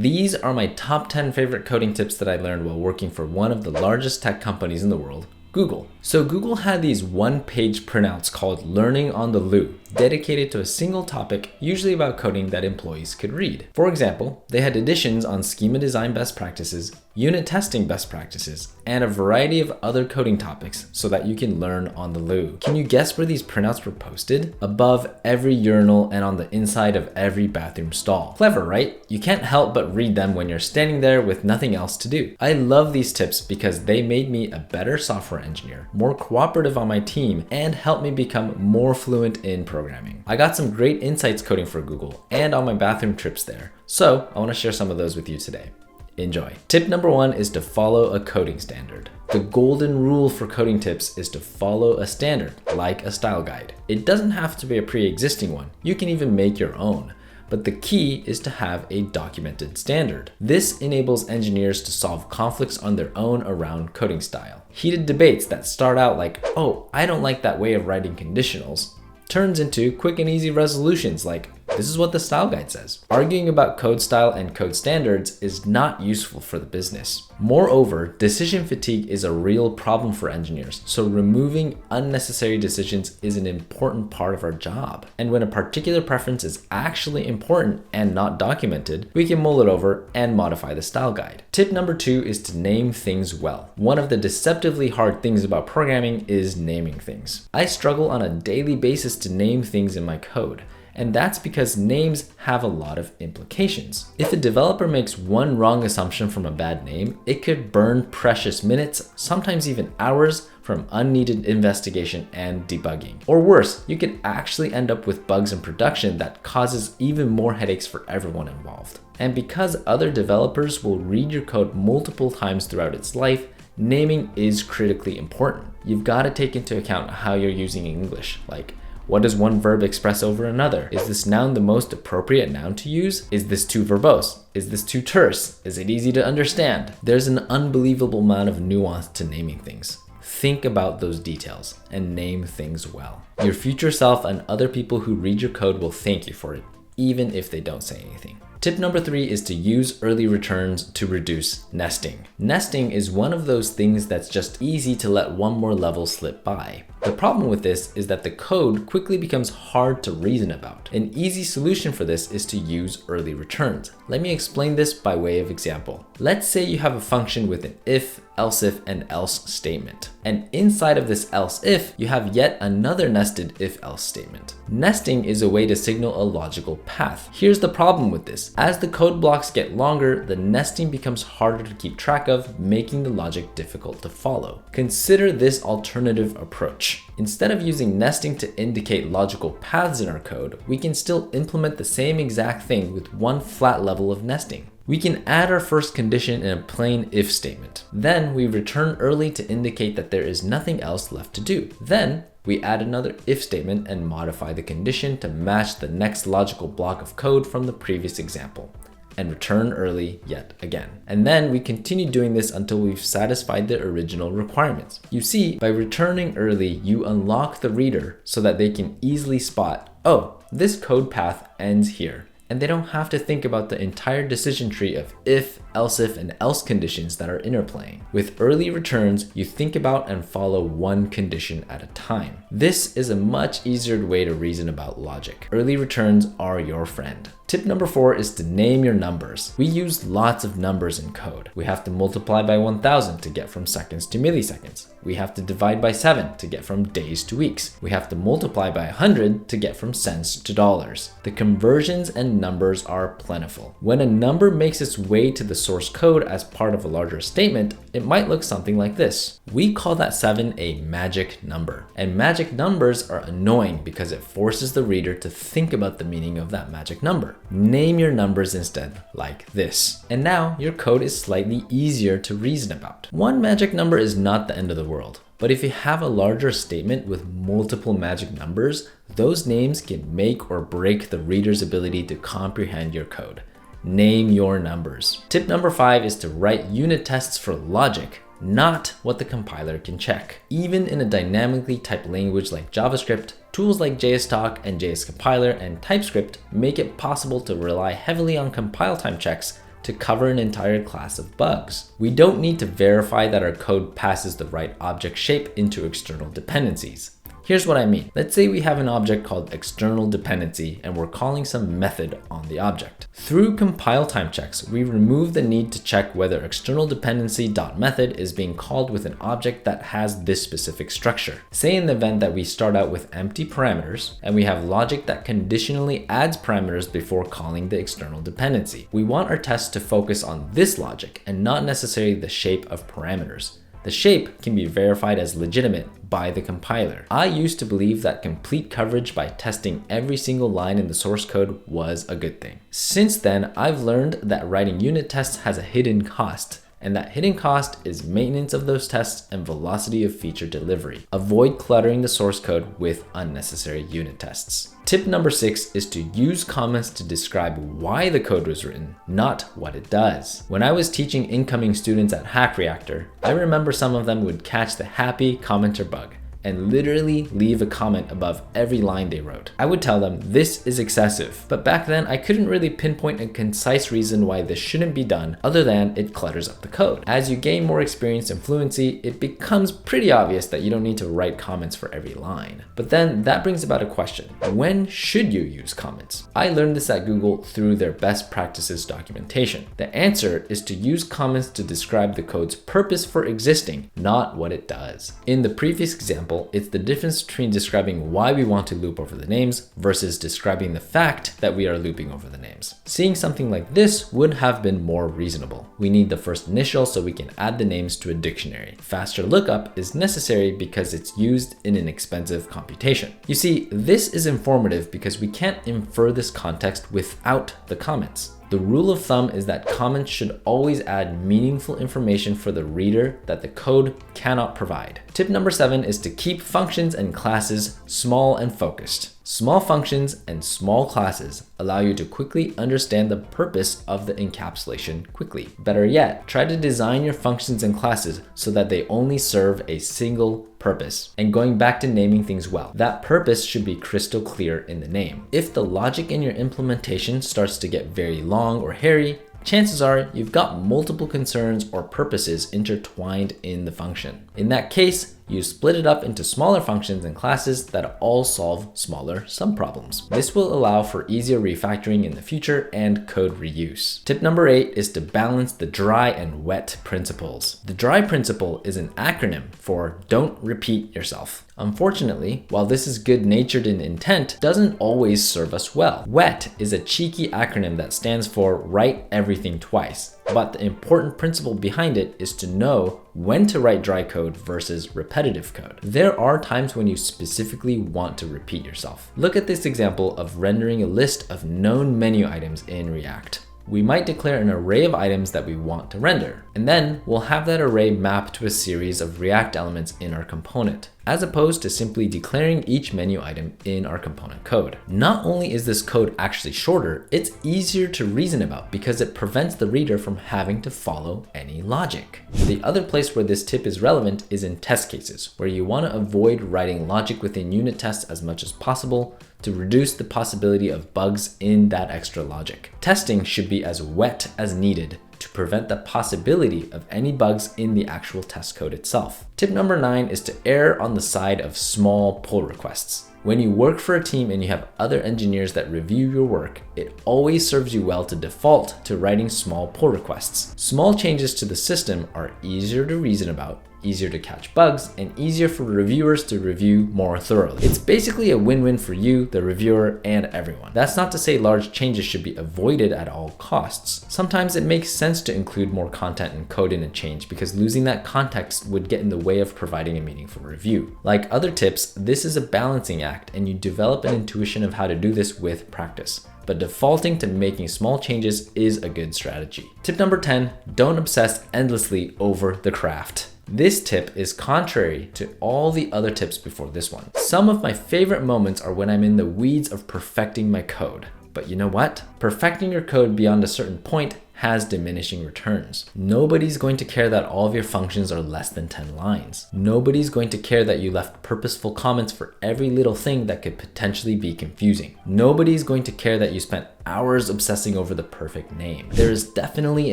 These are my top 10 favorite coding tips that I learned while working for one of the largest tech companies in the world, Google. So Google had these one-page printouts called Learning on the Loo, dedicated to a single topic, usually about coding that employees could read. For example, they had editions on schema design best practices, unit testing best practices, and a variety of other coding topics so that you can learn on the loo. Can you guess where these printouts were posted? Above every urinal and on the inside of every bathroom stall. Clever, right? You can't help but read them when you're standing there with nothing else to do. I love these tips because they made me a better software engineer, more cooperative on my team, and helped me become more fluent in programming. I got some great insights coding for Google and on my bathroom trips there. So I want to share some of those with you today. Enjoy. Tip number 1 is to follow a coding standard. The golden rule for coding tips is to follow a standard, like a style guide. It doesn't have to be a pre-existing one. You can even make your own. But the key is to have a documented standard. This enables engineers to solve conflicts on their own around coding style. Heated debates that start out like, oh, I don't like that way of writing conditionals, turns into quick and easy resolutions like, this is what the style guide says. Arguing about code style and code standards is not useful for the business. Moreover, decision fatigue is a real problem for engineers, so removing unnecessary decisions is an important part of our job. And when a particular preference is actually important and not documented, we can mull it over and modify the style guide. Tip number 2 is to name things well. One of the deceptively hard things about programming is naming things. I struggle on a daily basis to name things in my code. And that's because names have a lot of implications. If a developer makes one wrong assumption from a bad name, it could burn precious minutes, sometimes even hours, from unneeded investigation and debugging. Or worse, you could actually end up with bugs in production that causes even more headaches for everyone involved. And because other developers will read your code multiple times throughout its life, naming is critically important. You've got to take into account how you're using English, like, what does one verb express over another? Is this noun the most appropriate noun to use? Is this too verbose? Is this too terse? Is it easy to understand? There's an unbelievable amount of nuance to naming things. Think about those details and name things well. Your future self and other people who read your code will thank you for it, even if they don't say anything. Tip number 3 is to use early returns to reduce nesting. Nesting is one of those things that's just easy to let one more level slip by. The problem with this is that the code quickly becomes hard to reason about. An easy solution for this is to use early returns. Let me explain this by way of example. Let's say you have a function with an if, else if, and else statement. And inside of this else if, you have yet another nested if else statement. Nesting is a way to signal a logical path. Here's the problem with this. As the code blocks get longer, the nesting becomes harder to keep track of, making the logic difficult to follow. Consider this alternative approach. Instead of using nesting to indicate logical paths in our code, we can still implement the same exact thing with one flat level of nesting. We can add our first condition in a plain if statement. Then we return early to indicate that there is nothing else left to do. Then we add another if statement and modify the condition to match the next logical block of code from the previous example, and return early yet again. And then we continue doing this until we've satisfied the original requirements. You see, by returning early, you unlock the reader so that they can easily spot, oh, this code path ends here. And they don't have to think about the entire decision tree of if, else if, and else conditions that are interplaying. With early returns, you think about and follow one condition at a time. This is a much easier way to reason about logic. Early returns are your friend. Tip number 4 is to name your numbers. We use lots of numbers in code. We have to multiply by 1000 to get from seconds to milliseconds. We have to divide by 7 to get from days to weeks. We have to multiply by 100 to get from cents to dollars. The conversions and numbers are plentiful. When a number makes its way to the source code as part of a larger statement, it might look something like this. We call that 7 a magic number. And magic numbers are annoying because it forces the reader to think about the meaning of that magic number. Name your numbers instead, like this. And now your code is slightly easier to reason about. One magic number is not the end of the world. But if you have a larger statement with multiple magic numbers, those names can make or break the reader's ability to comprehend your code. Name your numbers. Tip number 5 is to write unit tests for logic, not what the compiler can check. Even in a dynamically typed language like JavaScript, tools like JSTalk and JSCompiler and TypeScript make it possible to rely heavily on compile time checks to cover an entire class of bugs. We don't need to verify that our code passes the right object shape into external dependencies. Here's what I mean. Let's say we have an object called external dependency and we're calling some method on the object. Through compile time checks, we remove the need to check whether external dependency.method is being called with an object that has this specific structure. Say in the event that we start out with empty parameters and we have logic that conditionally adds parameters before calling the external dependency. We want our test to focus on this logic and not necessarily the shape of parameters. The shape can be verified as legitimate by the compiler. I used to believe that complete coverage by testing every single line in the source code was a good thing. Since then, I've learned that writing unit tests has a hidden cost, and that hidden cost is maintenance of those tests and velocity of feature delivery. Avoid cluttering the source code with unnecessary unit tests. Tip number 6 is to use comments to describe why the code was written, not what it does. When I was teaching incoming students at Hack Reactor, I remember some of them would catch the happy commenter bug and literally leave a comment above every line they wrote. I would tell them this is excessive, but back then I couldn't really pinpoint a concise reason why this shouldn't be done other than it clutters up the code. As you gain more experience and fluency, it becomes pretty obvious that you don't need to write comments for every line. But then that brings about a question. When should you use comments? I learned this at Google through their best practices documentation. The answer is to use comments to describe the code's purpose for existing, not what it does. In the previous example, it's the difference between describing why we want to loop over the names versus describing the fact that we are looping over the names. Seeing something like this would have been more reasonable. We need the first initial so we can add the names to a dictionary. Faster lookup is necessary because it's used in an expensive computation. You see, this is informative because we can't infer this context without the comments. The rule of thumb is that comments should always add meaningful information for the reader that the code cannot provide. Tip number 7 is to keep functions and classes small and focused. Small functions and small classes allow you to quickly understand the purpose of the encapsulation quickly. Better yet, try to design your functions and classes so that they only serve a single purpose. And going back to naming things well, that purpose should be crystal clear in the name. If the logic in your implementation starts to get very long or hairy, chances are you've got multiple concerns or purposes intertwined in the function. In that case, you split it up into smaller functions and classes that all solve smaller subproblems. This will allow for easier refactoring in the future and code reuse. Tip number 8 is to balance the dry and wet principles. The dry principle is an acronym for don't repeat yourself. Unfortunately, while this is good-natured in intent, it doesn't always serve us well. WET is a cheeky acronym that stands for write everything twice. But the important principle behind it is to know when to write dry code versus repetitive code. There are times when you specifically want to repeat yourself. Look at this example of rendering a list of known menu items in React. We might declare an array of items that we want to render, and then we'll have that array mapped to a series of React elements in our component, as opposed to simply declaring each menu item in our component code. Not only is this code actually shorter, it's easier to reason about because it prevents the reader from having to follow any logic. The other place where this tip is relevant is in test cases, where you want to avoid writing logic within unit tests as much as possible to reduce the possibility of bugs in that extra logic. Testing should be as wet as needed to prevent the possibility of any bugs in the actual test code itself. Tip number 9 is to err on the side of small pull requests. When you work for a team and you have other engineers that review your work, it always serves you well to default to writing small pull requests. Small changes to the system are easier to reason about, easier to catch bugs, and easier for reviewers to review more thoroughly. It's basically a win-win for you, the reviewer, and everyone. That's not to say large changes should be avoided at all costs. Sometimes it makes sense to include more content and code in a change because losing that context would get in the way of providing a meaningful review. Like other tips, this is a balancing act and you develop an intuition of how to do this with practice. But defaulting to making small changes is a good strategy. Tip number 10, don't obsess endlessly over the craft. This tip is contrary to all the other tips before this one. Some of my favorite moments are when I'm in the weeds of perfecting my code. But you know what? Perfecting your code beyond a certain point has diminishing returns. Nobody's going to care that all of your functions are less than 10 lines. Nobody's going to care that you left purposeful comments for every little thing that could potentially be confusing. Nobody's going to care that you spent hours obsessing over the perfect name. There is definitely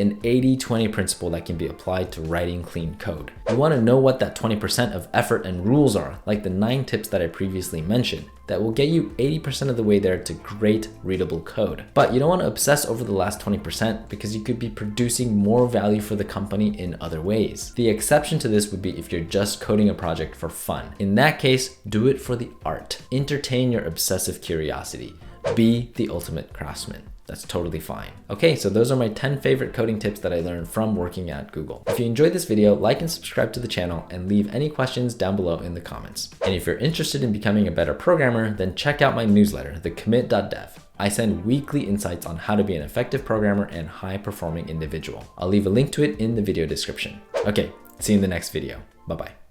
an 80-20 principle that can be applied to writing clean code. You want to know what that 20% of effort and rules are, like the 9 tips that I previously mentioned, that will get you 80% of the way there to great readable code. But you don't want to obsess over the last 20% because you could be producing more value for the company in other ways. The exception to this would be if you're just coding a project for fun. In that case, do it for the art. Entertain your obsessive curiosity. Be the ultimate craftsman. That's totally fine. Okay, so those are my 10 favorite coding tips that I learned from working at Google. If you enjoyed this video, like and subscribe to the channel and leave any questions down below in the comments. And if you're interested in becoming a better programmer, then check out my newsletter, the commit.dev. I send weekly insights on how to be an effective programmer and high-performing individual. I'll leave a link to it in the video description. Okay, see you in the next video. Bye-bye.